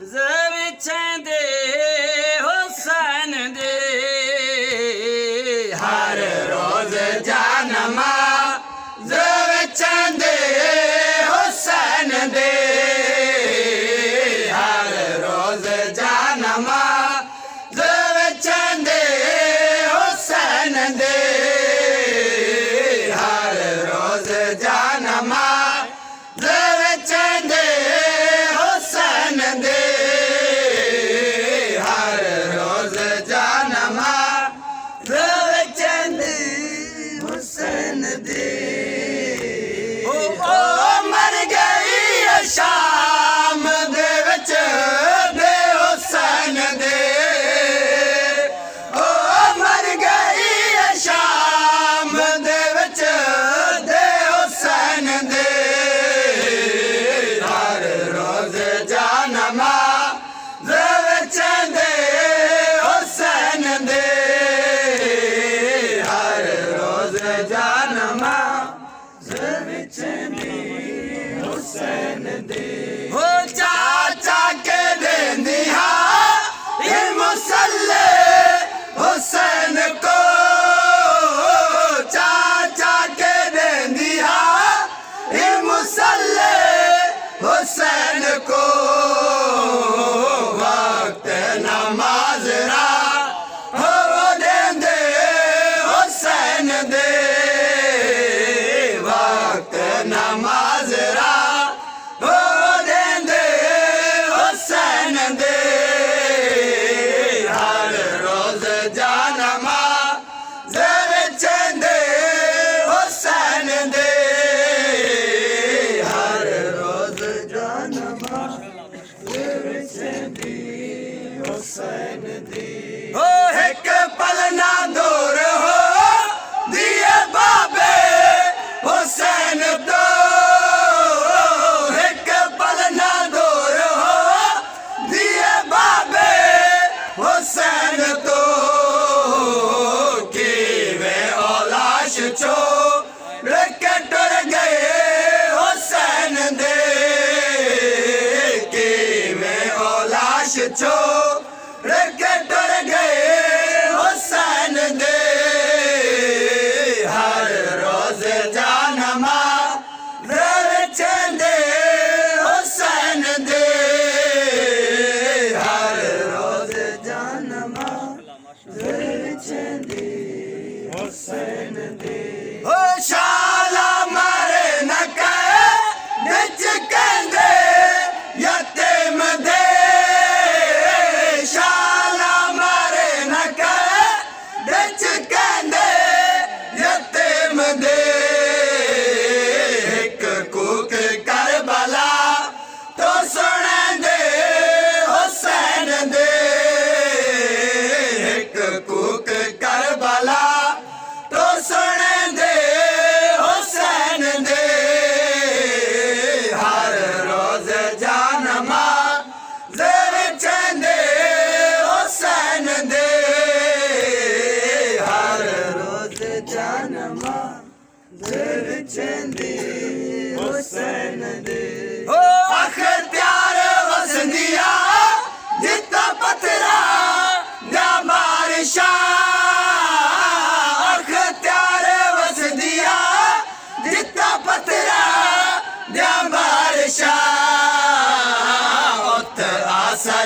विछंदे हुसैन दे हर रोज जानमा विछंदे हुसैन दे हर रोज जानमा विछंदे हुसैन दे हर रोज जानमा विछंदे हुसैन दे हर रोज जानमा विछंदे हुसैन दे ओ मर गई शाम दे विच दे हुसैन दे ओ मर गई शाम दे विच दे हुसैन दे हर रोज जानमा विछंदे हुसैन दे हर रोज जानमा विछंदे हुसैन दे हो चाचा के देंदिया ये मुसल्ले हुसैन को चाचा के देंदिया ये मुसल्ले हुसैन को वक्त नमाज रा हो देंदे हुसैन दे वक्त नमाज रा हो देंदे हुसैन दे हर रोज जानमा विछंदे हुसैन दे हर रोज जानमा विछंदे हुसैन दे हो एक पल ना दूर हो दिए बाबे हुसैन तो एक पल ना दूर हो दिए बाबे हुसैन तो कि वे औलाश छोड़ के टुर गए हुसैन दे कि वे औलाश छोड़ के टुर गए हुसैन दे हर रोज जानमा विछंदे हुसैन दे हर रोज जानमा विछंदे हुसैन दे हो शाला मारे न कह बिच कहंदे यतीम दे शाला मारे न कह बिच कहंदे यतीम दे एक कूक करबला तो सुनेंदे हुसैन दे एक कूक करबला तो सुनेंदे हुसैन दे हर रोज जानमा विछंदे हुसैन दे हर रोज जानमा विछंदे हुसैन दे हो अख्तियार वसंदिया जितना पत्थरा या बारिशा अख्तियार वसंदिया जितना पत्थरा या बारिशा उत आसा